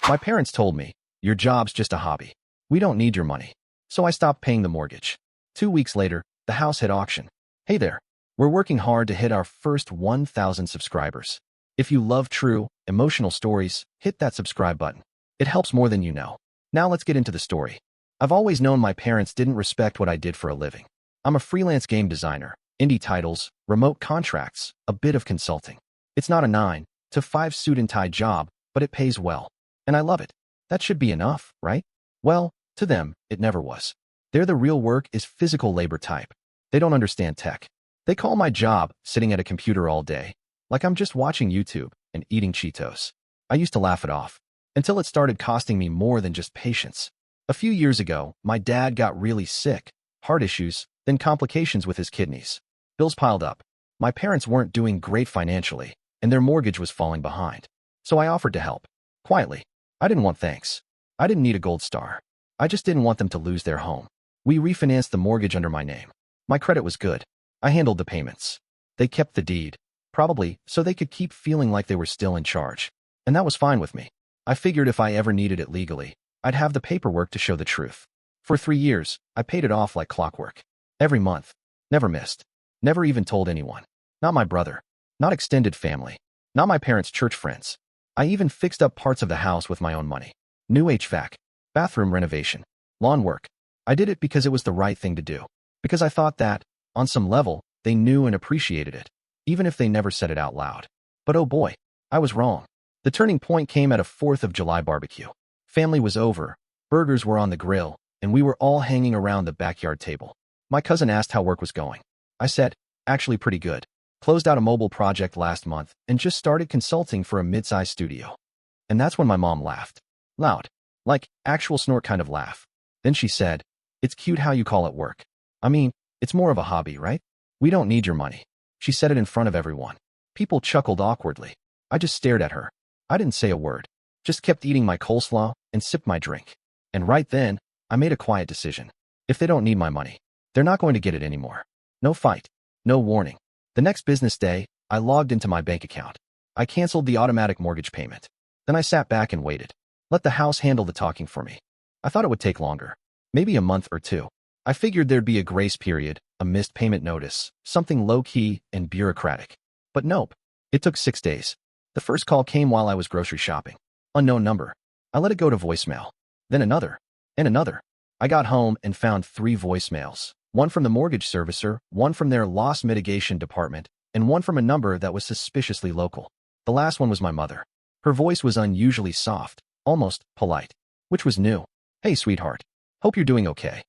My parents told me, your job's just a hobby. We don't need your money. So I stopped paying the mortgage. 2 weeks later, the house hit auction. Hey there. We're working hard to hit our first 1,000 subscribers. If you love true, emotional stories, hit that subscribe button. It helps more than you know. Now let's get into the story. I've always known my parents didn't respect what I did for a living. I'm a freelance game designer, indie titles, remote contracts, a bit of consulting. It's not a 9 to 5 suit and tie job, but it pays well. And I love it. That should be enough, right? Well, to them, it never was. The real work is physical labor type. They don't understand tech. They call my job sitting at a computer all day, like I'm just watching YouTube and eating Cheetos. I used to laugh it off, until it started costing me more than just patience. A few years ago, my dad got really sick, heart issues, then complications with his kidneys. Bills piled up. My parents weren't doing great financially, and their mortgage was falling behind. So I offered to help. Quietly. I didn't want thanks. I didn't need a gold star. I just didn't want them to lose their home. We refinanced the mortgage under my name. My credit was good. I handled the payments. They kept the deed, probably so they could keep feeling like they were still in charge. And that was fine with me. I figured if I ever needed it legally, I'd have the paperwork to show the truth. For 3 years, I paid it off like clockwork. Every month. Never missed. Never even told anyone. Not my brother. Not extended family. Not my parents' church friends. I even fixed up parts of the house with my own money. New HVAC. Bathroom renovation. Lawn work. I did it because it was the right thing to do. Because I thought that, on some level, they knew and appreciated it, even if they never said it out loud. But oh boy, I was wrong. The turning point came at a 4th of July barbecue. Family was over, burgers were on the grill, and we were all hanging around the backyard table. My cousin asked how work was going. I said, actually pretty good. Closed out a mobile project last month and just started consulting for a mid-sized studio. And that's when my mom laughed. Loud. Like, actual snort kind of laugh. Then she said, it's cute how you call it work. I mean, it's more of a hobby, right? We don't need your money. She said it in front of everyone. People chuckled awkwardly. I just stared at her. I didn't say a word. Just kept eating my coleslaw and sipped my drink. And right then, I made a quiet decision. If they don't need my money, they're not going to get it anymore. No fight. No warning. The next business day, I logged into my bank account. I canceled the automatic mortgage payment. Then I sat back and waited. Let the house handle the talking for me. I thought it would take longer. Maybe a month or 2. I figured there'd be a grace period, a missed payment notice, something low-key and bureaucratic. But nope. It took 6 days. The first call came while I was grocery shopping. Unknown number. I let it go to voicemail. Then another. And another. I got home and found 3 voicemails. One from the mortgage servicer, one from their loss mitigation department, and one from a number that was suspiciously local. The last one was my mother. Her voice was unusually soft, almost polite, which was new. Hey, sweetheart. Hope you're doing okay.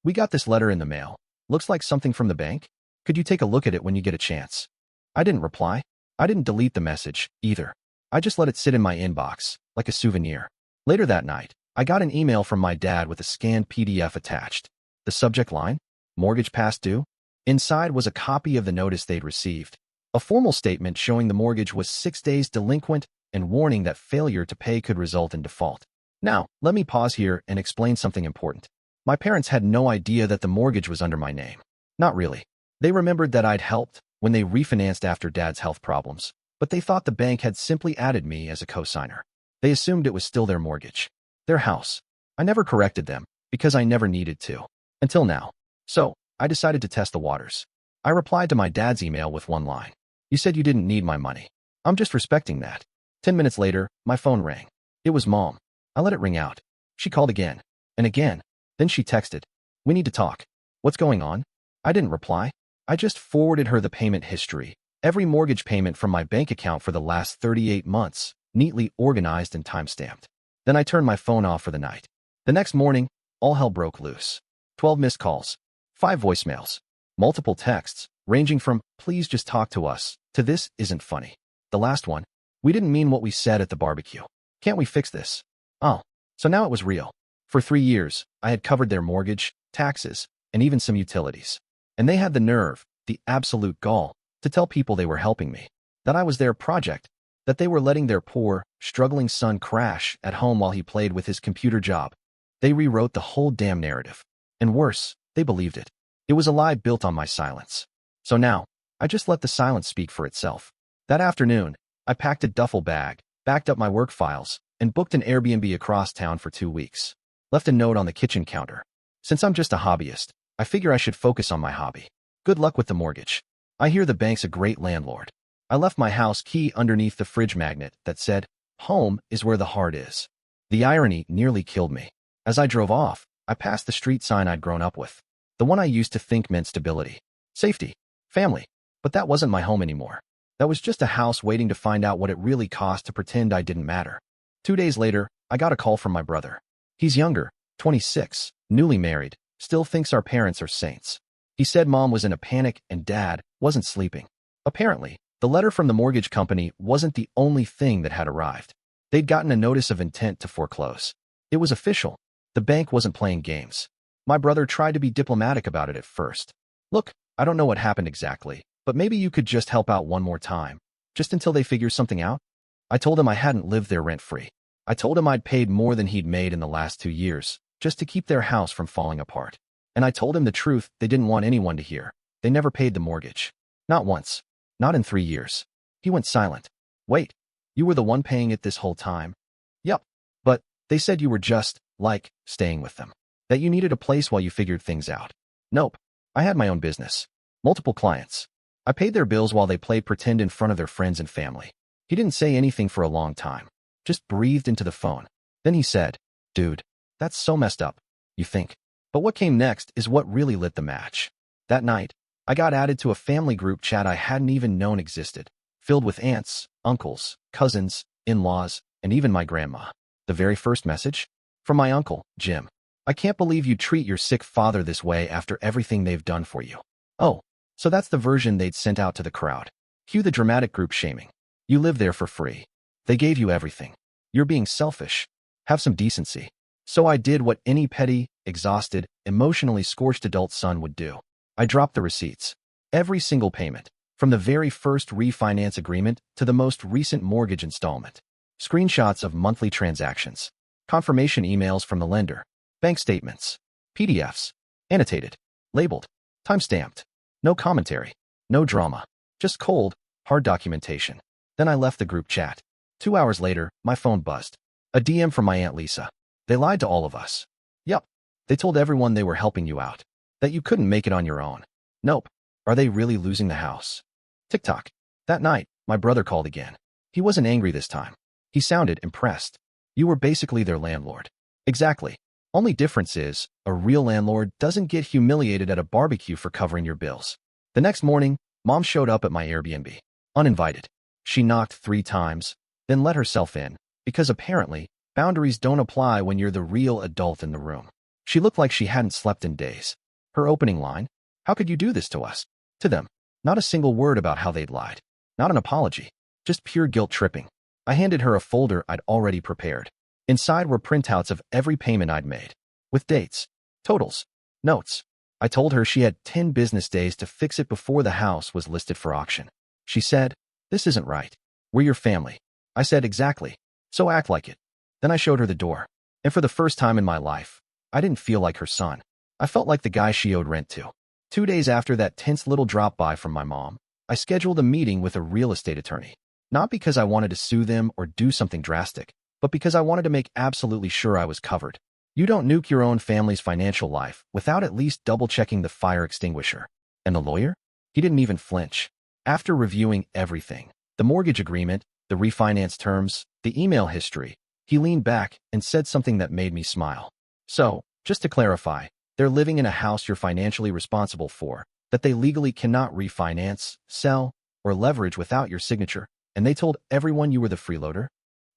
We got this letter in the mail. Looks like something from the bank. Could you take a look at it when you get a chance? I didn't reply. I didn't delete the message, either. I just let it sit in my inbox, like a souvenir. Later that night, I got an email from my dad with a scanned PDF attached. The subject line? Mortgage past due? Inside was a copy of the notice they'd received. A formal statement showing the mortgage was 6 days delinquent and warning that failure to pay could result in default. Now, let me pause here and explain something important. My parents had no idea that the mortgage was under my name. Not really. They remembered that I'd helped when they refinanced after Dad's health problems, but they thought the bank had simply added me as a co-signer. They assumed it was still their mortgage. Their house. I never corrected them, because I never needed to. Until now. So, I decided to test the waters. I replied to my dad's email with one line. You said you didn't need my money. I'm just respecting that. 10 minutes later, my phone rang. It was Mom. I let it ring out. She called again. And again. Then she texted. We need to talk. What's going on? I didn't reply. I just forwarded her the payment history. Every mortgage payment from my bank account for the last 38 months, neatly organized and timestamped. Then I turned my phone off for the night. The next morning, all hell broke loose. 12 missed calls. 5 voicemails. Multiple texts, ranging from, please just talk to us, to this isn't funny. The last one, we didn't mean what we said at the barbecue. Can't we fix this? Oh, so now it was real. For 3 years, I had covered their mortgage, taxes, and even some utilities. And they had the nerve, the absolute gall, to tell people they were helping me, that I was their project, that they were letting their poor, struggling son crash at home while he played with his computer job. They rewrote the whole damn narrative. And worse, they believed it. It was a lie built on my silence. So now, I just let the silence speak for itself. That afternoon, I packed a duffel bag, backed up my work files, and booked an Airbnb across town for 2 weeks. Left a note on the kitchen counter. Since I'm just a hobbyist, I figure I should focus on my hobby. Good luck with the mortgage. I hear the bank's a great landlord. I left my house key underneath the fridge magnet that said, "Home is where the heart is." The irony nearly killed me. As I drove off, I passed the street sign I'd grown up with. The one I used to think meant stability, safety, family. But that wasn't my home anymore. That was just a house waiting to find out what it really cost to pretend I didn't matter. 2 days later, I got a call from my brother. He's younger, 26, newly married, still thinks our parents are saints. He said mom was in a panic and dad wasn't sleeping. Apparently, the letter from the mortgage company wasn't the only thing that had arrived. They'd gotten a notice of intent to foreclose. It was official. The bank wasn't playing games. My brother tried to be diplomatic about it at first. "Look, I don't know what happened exactly, but maybe you could just help out one more time, just until they figure something out." I told him I hadn't lived there rent-free. I told him I'd paid more than he'd made in the last 2 years, just to keep their house from falling apart. And I told him the truth they didn't want anyone to hear. They never paid the mortgage. Not once. Not in 3 years. He went silent. "Wait, you were the one paying it this whole time?" "Yup. But they said you were just, like, staying with them. That you needed a place while you figured things out." "Nope. I had my own business. Multiple clients. I paid their bills while they played pretend in front of their friends and family." He didn't say anything for a long time. Just breathed into the phone. Then he said, "Dude, that's so messed up. You think?" But what came next is what really lit the match. That night, I got added to a family group chat I hadn't even known existed, filled with aunts, uncles, cousins, in-laws, and even my grandma. The very first message? From my uncle, Jim. "I can't believe you treat your sick father this way after everything they've done for you." Oh, so that's the version they'd sent out to the crowd. Cue the dramatic group shaming. "You live there for free. They gave you everything. You're being selfish. Have some decency." So I did what any petty, exhausted, emotionally scorched adult son would do. I dropped the receipts. Every single payment, from the very first refinance agreement to the most recent mortgage installment. Screenshots of monthly transactions. Confirmation emails from the lender. Bank statements. PDFs. Annotated. Labeled. Time-stamped. No commentary. No drama. Just cold, hard documentation. Then I left the group chat. 2 hours later, my phone buzzed. A DM from my Aunt Lisa. "They lied to all of us." "Yup. They told everyone they were helping you out. That you couldn't make it on your own." "Nope. Are they really losing the house?" TikTok. That night, my brother called again. He wasn't angry this time. He sounded impressed. "You were basically their landlord." "Exactly. Only difference is, a real landlord doesn't get humiliated at a barbecue for covering your bills." The next morning, mom showed up at my Airbnb. Uninvited. She knocked 3 times, then let herself in, because apparently, boundaries don't apply when you're the real adult in the room. She looked like she hadn't slept in days. Her opening line, "How could you do this to us?" To them. Not a single word about how they'd lied. Not an apology. Just pure guilt-tripping. I handed her a folder I'd already prepared. Inside were printouts of every payment I'd made. With dates, totals, notes. I told her she had 10 business days to fix it before the house was listed for auction. She said, "This isn't right. We're your family." I said, "Exactly. So act like it." Then I showed her the door. And for the first time in my life, I didn't feel like her son. I felt like the guy she owed rent to. 2 days after that tense little drop-by from my mom, I scheduled a meeting with a real estate attorney. Not because I wanted to sue them or do something drastic, but because I wanted to make absolutely sure I was covered. You don't nuke your own family's financial life without at least double-checking the fire extinguisher. And the lawyer? He didn't even flinch. After reviewing everything, the mortgage agreement, the refinance terms, the email history, he leaned back and said something that made me smile. "So, just to clarify, they're living in a house you're financially responsible for, that they legally cannot refinance, sell, or leverage without your signature, and they told everyone you were the freeloader?"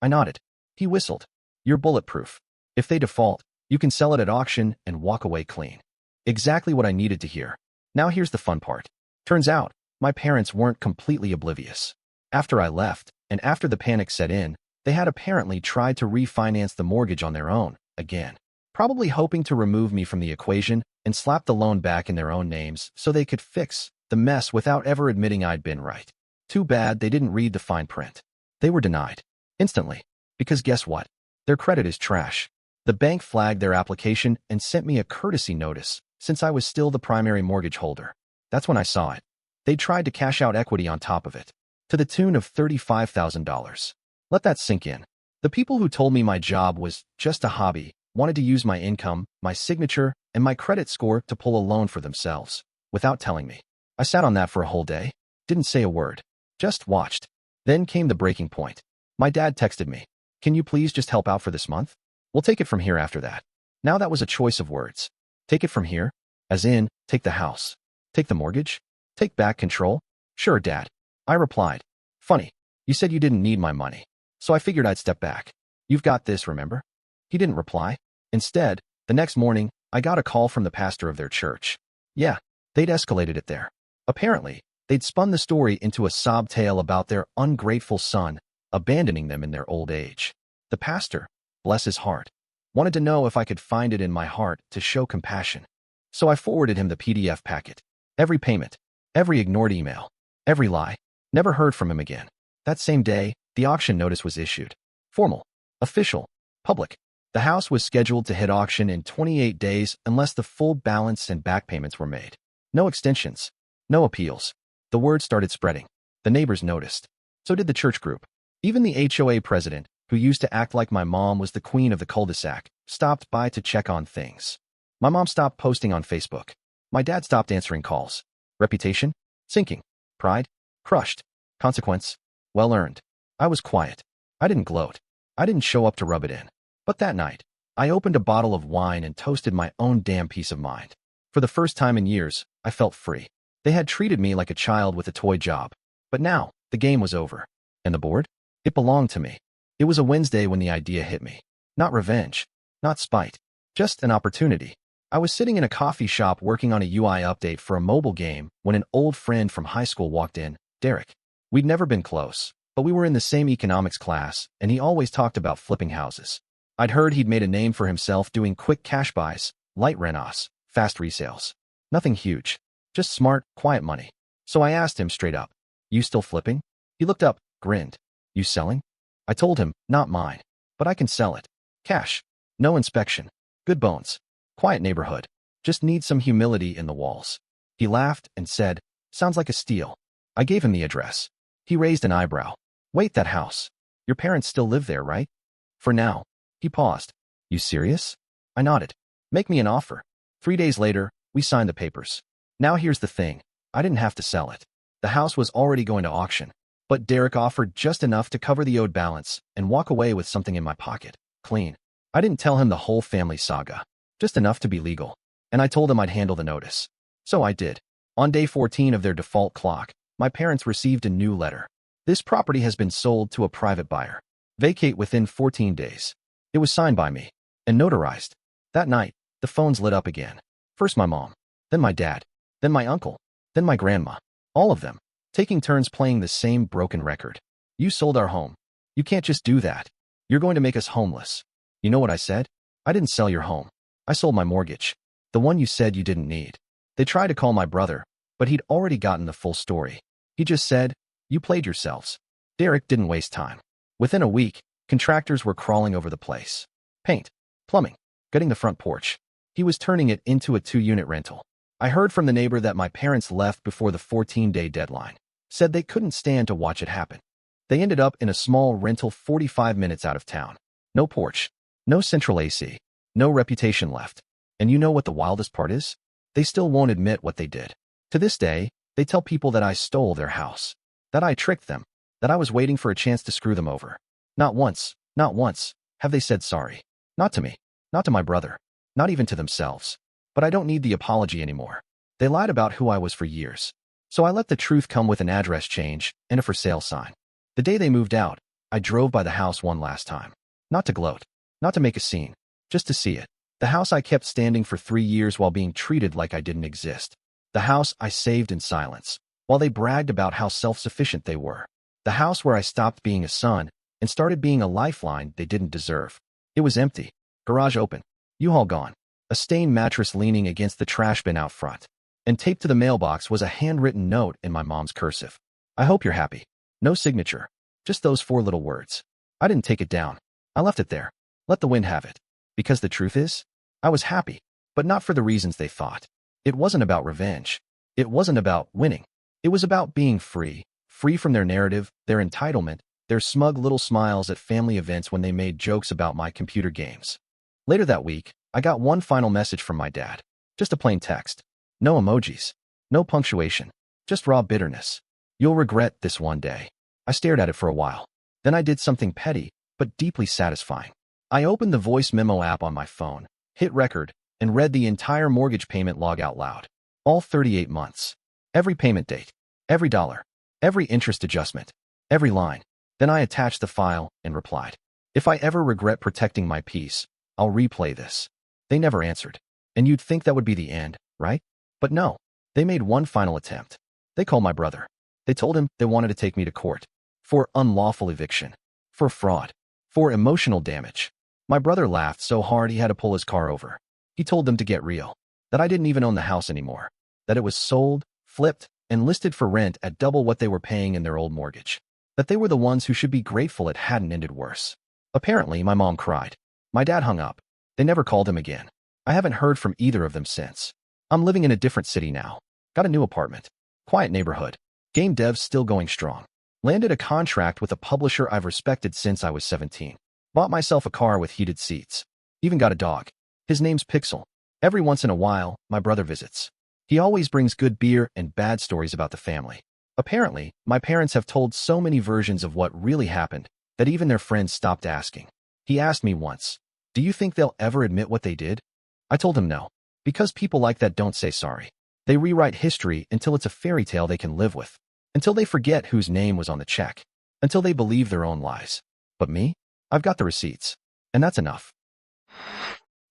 I nodded. He whistled. "You're bulletproof. If they default, you can sell it at auction and walk away clean." Exactly what I needed to hear. Now here's the fun part. Turns out, my parents weren't completely oblivious. After I left, and after the panic set in, they had apparently tried to refinance the mortgage on their own, again. Probably hoping to remove me from the equation and slap the loan back in their own names so they could fix the mess without ever admitting I'd been right. Too bad they didn't read the fine print. They were denied. Instantly. Because guess what? Their credit is trash. The bank flagged their application and sent me a courtesy notice, since I was still the primary mortgage holder. That's when I saw it. They tried to cash out equity on top of it, to the tune of $35,000. Let that sink in. The people who told me my job was just a hobby wanted to use my income, my signature, and my credit score to pull a loan for themselves, without telling me. I sat on that for a whole day, didn't say a word, just watched. Then came the breaking point. My dad texted me, "Can you please just help out for this month? We'll take it from here after that." Now that was a choice of words. Take it from here? As in, take the house. Take the mortgage? Take back control? Sure, Dad. I replied. Funny. You said you didn't need my money, so I figured I'd step back. You've got this, remember? He didn't reply. Instead, the next morning, I got a call from the pastor of their church. Yeah, they'd escalated it there. Apparently, they'd spun the story into a sob tale about their ungrateful son abandoning them in their old age. The pastor, bless his heart, wanted to know if I could find it in my heart to show compassion. So I forwarded him the PDF packet. Every payment, every ignored email, every lie. Never heard from him again. That same day, the auction notice was issued. Formal, official, public. The house was scheduled to hit auction in 28 days unless the full balance and back payments were made. No extensions, no appeals. The word started spreading. The neighbors noticed. So did the church group. Even the HOA president, who used to act like my mom was the queen of the cul-de-sac, stopped by to check on things. My mom stopped posting on Facebook. My dad stopped answering calls. Reputation? Sinking. Pride? Crushed. Consequence? Well earned. I was quiet. I didn't gloat. I didn't show up to rub it in. But that night, I opened a bottle of wine and toasted my own damn peace of mind. For the first time in years, I felt free. They had treated me like a child with a toy job. But now, the game was over. And the board? It belonged to me. It was a Wednesday when the idea hit me. Not revenge. Not spite. Just an opportunity. I was sitting in a coffee shop working on a UI update for a mobile game when an old friend from high school walked in, Derek. We'd never been close, but we were in the same economics class, and he always talked about flipping houses. I'd heard he'd made a name for himself doing quick cash buys, light renos, fast resales. Nothing huge. Just smart, quiet money. So I asked him straight up, "You still flipping?" He looked up, grinned. "You selling?" I told him, "Not mine, but I can sell it. Cash. No inspection. Good bones. Quiet neighborhood. Just need some humility in the walls." He laughed and said, "Sounds like a steal." I gave him the address. He raised an eyebrow. "Wait, that house. Your parents still live there, right?" "For now." He paused. "You serious?" I nodded. "Make me an offer." 3 days later, we signed the papers. Now here's the thing. I didn't have to sell it. The house was already going to auction. But Derek offered just enough to cover the owed balance and walk away with something in my pocket. Clean. I didn't tell him the whole family saga. Just enough to be legal. And I told him I'd handle the notice. So I did. On day 14 of their default clock, my parents received a new letter. This property has been sold to a private buyer. Vacate within 14 days. It was signed by me and notarized. That night, the phones lit up again. First my mom, then my dad, then my uncle, then my grandma. All of them, taking turns playing the same broken record. "You sold our home. You can't just do that. You're going to make us homeless." You know what I said? "I didn't sell your home. I sold my mortgage. The one you said you didn't need." They tried to call my brother, but he'd already gotten the full story. He just said, "You played yourselves." Derek didn't waste time. Within a week, contractors were crawling over the place. Paint, plumbing, gutting the front porch. He was turning it into a 2-unit rental. I heard from the neighbor that my parents left before the 14-day deadline. Said they couldn't stand to watch it happen. They ended up in a small rental 45 minutes out of town. No porch, no central AC, no reputation left. And you know what the wildest part is? They still won't admit what they did. To this day, they tell people that I stole their house, that I tricked them, that I was waiting for a chance to screw them over. Not once have they said sorry. Not to me, not to my brother, not even to themselves. But I don't need the apology anymore. They lied about who I was for years. So I let the truth come with an address change and a for sale sign. The day they moved out, I drove by the house one last time. Not to gloat, not to make a scene, just to see it. The house I kept standing for 3 years while being treated like I didn't exist. The house I saved in silence, while they bragged about how self-sufficient they were. The house where I stopped being a son and started being a lifeline they didn't deserve. It was empty, garage open, U-Haul gone, a stained mattress leaning against the trash bin out front. And taped to the mailbox was a handwritten note in my mom's cursive. "I hope you're happy." No signature, just those 4 little words. I didn't take it down. I left it there. Let the wind have it. Because the truth is, I was happy, but not for the reasons they thought. It wasn't about revenge. It wasn't about winning. It was about being free, free from their narrative, their entitlement, their smug little smiles at family events when they made jokes about my computer games. Later that week, I got one final message from my dad. Just a plain text. No emojis. No punctuation. Just raw bitterness. You'll regret this one day. I stared at it for a while. Then I did something petty, but deeply satisfying. I opened the voice memo app on my phone, hit record, and read the entire mortgage payment log out loud. All 38 months. Every payment date. Every dollar. Every interest adjustment. Every line. Then I attached the file and replied. If I ever regret protecting my peace, I'll replay this. They never answered. And you'd think that would be the end, right? But no. They made one final attempt. They called my brother. They told him they wanted to take me to court. For unlawful eviction. For fraud. For emotional damage. My brother laughed so hard he had to pull his car over. He told them to get real. That I didn't even own the house anymore. That it was sold, flipped, and listed for rent at double what they were paying in their old mortgage. That they were the ones who should be grateful it hadn't ended worse. Apparently, my mom cried. My dad hung up. They never called him again. I haven't heard from either of them since. I'm living in a different city now. Got a new apartment. Quiet neighborhood. Game devs still going strong. Landed a contract with a publisher I've respected since I was 17. Bought myself a car with heated seats. Even got a dog. His name's Pixel. Every once in a while, my brother visits. He always brings good beer and bad stories about the family. Apparently, my parents have told so many versions of what really happened that even their friends stopped asking. He asked me once, "Do you think they'll ever admit what they did?" I told him no. Because people like that don't say sorry. They rewrite history until it's a fairy tale they can live with. Until they forget whose name was on the check. Until they believe their own lies. But me? I've got the receipts. And that's enough.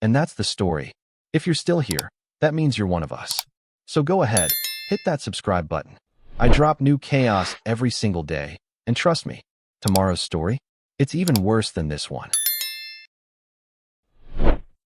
And that's the story. If you're still here, that means you're one of us. So go ahead, hit that subscribe button. I drop new chaos every single day. And trust me, tomorrow's story? It's even worse than this one.